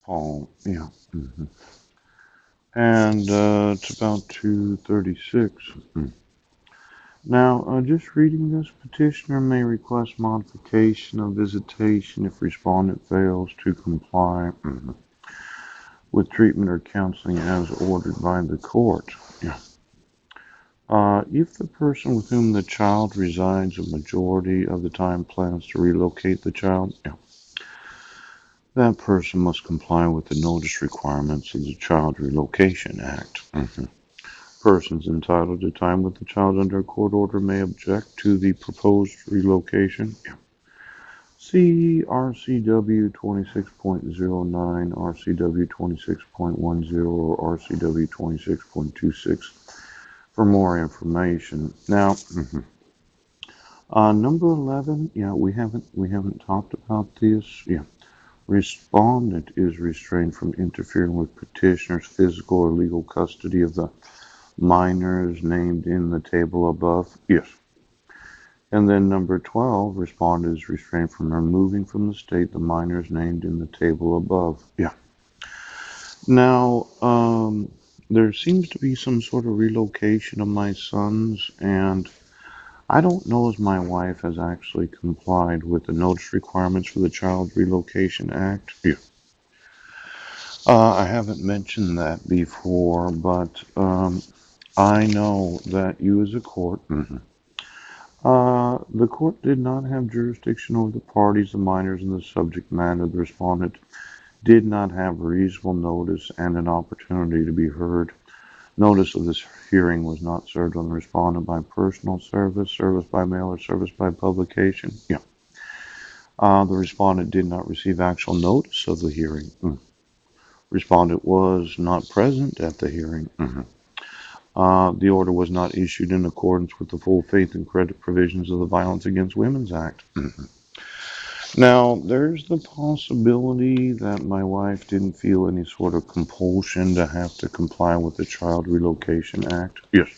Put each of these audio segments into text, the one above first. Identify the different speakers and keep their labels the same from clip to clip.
Speaker 1: Paul, yeah. And it's about 2:36. Now, just reading this, petitioner may request modification of visitation if respondent fails to comply with treatment or counseling as ordered by the court. Yeah. If the person with whom the child resides a majority of the time plans to relocate the child, yeah, that person must comply with the notice requirements of the Child Relocation Act. Persons entitled to time with the child under a court order may object to the proposed relocation. Yeah. See RCW 26.09, RCW 26.10, or RCW 26.26 for more information. Now, number 11, yeah, we haven't talked about this. Yeah. Respondent is restrained from interfering with petitioner's physical or legal custody of the minors named in the table above. Yes. And then number 12, respondent is restrained from removing from the state the minors named in the table above. Yeah. Now, there seems to be some sort of relocation of my sons, and I don't know if my wife has actually complied with the notice requirements for the Child Relocation Act. Yeah. I haven't mentioned that before, but I know that you as a court, the court did not have jurisdiction over the parties, the minors, and the subject matter. The respondent did not have reasonable notice and an opportunity to be heard. Notice of this hearing was not served on the respondent by personal service, service by mail, or service by publication. Yeah. The respondent did not receive actual notice of the hearing. Respondent was not present at the hearing. The order was not issued in accordance with the full faith and credit provisions of the Violence Against Women's Act. Now, there's the possibility that my wife didn't feel any sort of compulsion to have to comply with the Child Relocation Act. Yes.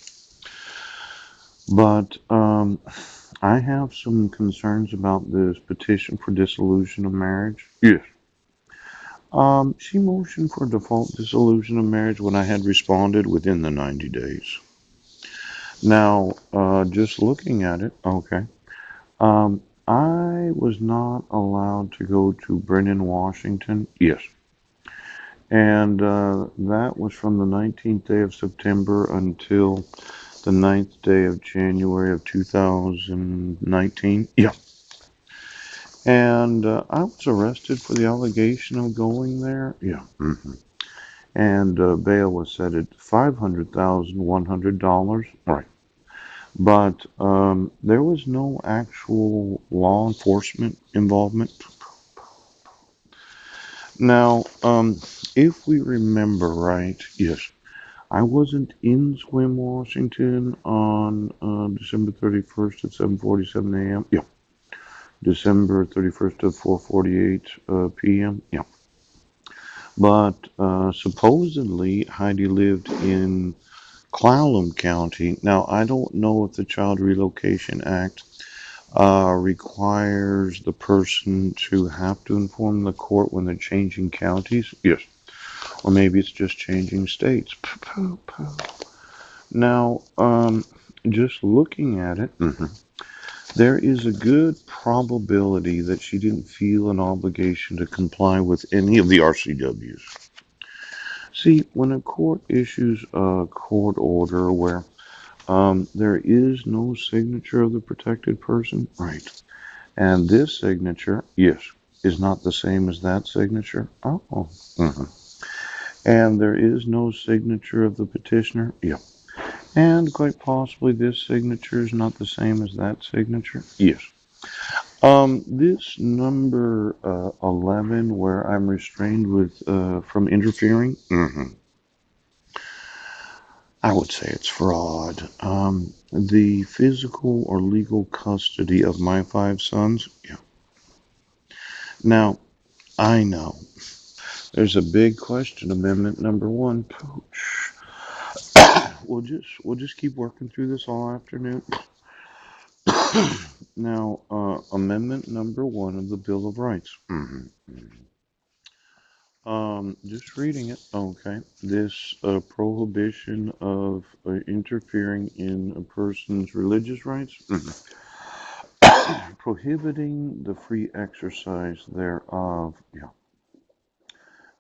Speaker 1: But I have some concerns about this petition for dissolution of marriage. Yes. She motioned for default dissolution of marriage when I had responded within the 90 days. Now, just looking at it, okay. I was not allowed to go to Brennan, Washington. Yes. And that was from the 19th day of September until the 9th day of January of 2019. Yeah. And I was arrested for the allegation of going there. Yeah. And bail was set at $500,100. Right. But there was no actual law enforcement involvement. Now, if we remember right, yes, I wasn't in Sequim, Washington on December 31st at 7:47 a.m. Yeah. December 31st at 4:48 p.m. Yeah. But supposedly Heidi lived in Clallam County. Now, I don't know if the Child Relocation Act requires the person to have to inform the court when they're changing counties. Yes. Or maybe it's just changing states. Now, just looking at it, there is a good probability that she didn't feel an obligation to comply with any of the RCWs. See, when a court issues a court order where there is no signature of the protected person, right? And this signature, yes, is not the same as that signature. Oh. And there is no signature of the petitioner. Yeah. And quite possibly this signature is not the same as that signature. Yes. This number 11, where I'm restrained with from interfering, I would say it's fraud. The physical or legal custody of my 5 sons. Yeah. Now, I know there's a big question. Amendment number 1. We'll just keep working through this all afternoon. Now, Amendment number 1 of the Bill of Rights Just reading it. Okay. This prohibition of interfering in a person's religious rights, prohibiting the free exercise thereof. Yeah.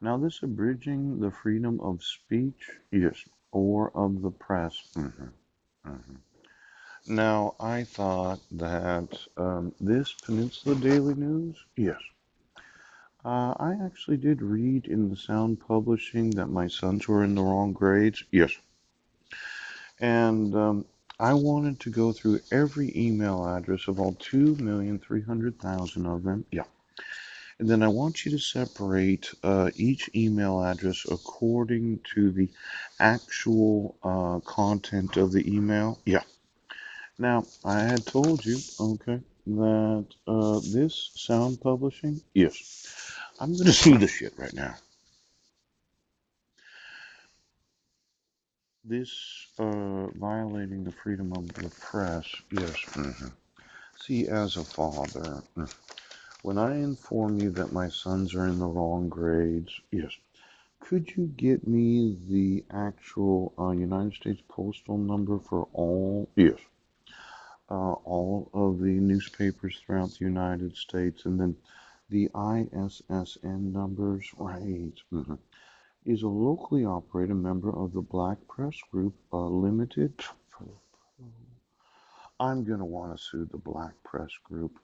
Speaker 1: Now, this abridging the freedom of speech, yes, or of the press. Now, I thought that this Peninsula Daily News, yes. I actually did read in the Sound Publishing that my sons were in the wrong grades. Yes. And I wanted to go through every email address of all 2,300,000 of them. Yeah. And then I want you to separate each email address according to the actual content of the email. Yeah. Now, I had told you, okay, that this Sound Publishing, yes, I'm going to sue this shit right now. This violating the freedom of the press, yes. See, as a father, when I inform you that my sons are in the wrong grades, yes, could you get me the actual United States postal number for all, yes, all of the newspapers throughout the United States, and then the ISSN numbers, right? Is a locally operated member of the Black Press Group Limited. I'm going to want to sue the Black Press Group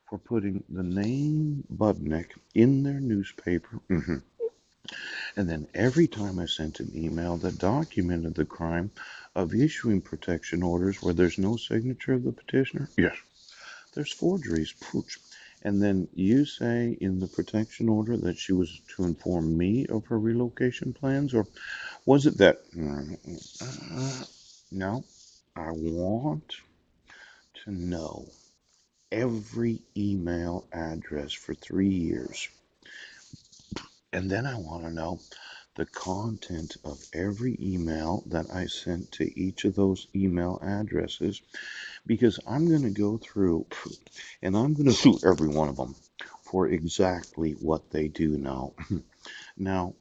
Speaker 1: for putting the name Budnick in their newspaper. And then every time I sent an email that documented the crime of issuing protection orders where there's no signature of the petitioner, yes, there's forgeries. Pooch. And then you say in the protection order that she was to inform me of her relocation plans, or was it that? No, I want to know every email address for 3 years. And then I want to know the content of every email that I sent to each of those email addresses, because I'm going to go through and I'm going to sue every one of them for exactly what they do now. Now,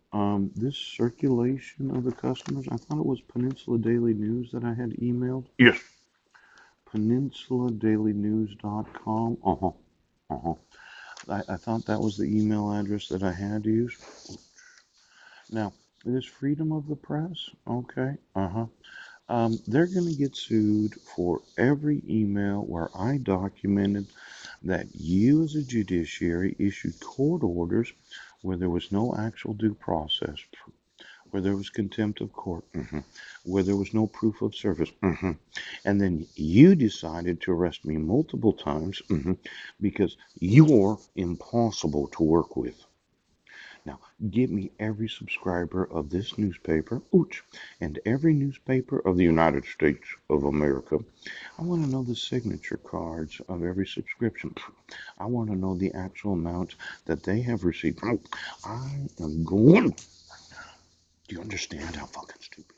Speaker 1: this circulation of the customers, I thought it was Peninsula Daily News that I had emailed. Yes. PeninsulaDailyNews.com. I thought that was the email address that I had used. Now, this freedom of the press, okay, they're going to get sued for every email where I documented that you as a judiciary issued court orders where there was no actual due process, where there was contempt of court, where there was no proof of service, and then you decided to arrest me multiple times, because you're impossible to work with. Now, give me every subscriber of this newspaper, and every newspaper of the United States of America. I want to know the signature cards of every subscription. I want to know the actual amount that they have received. I am going. Do you understand how fucking stupid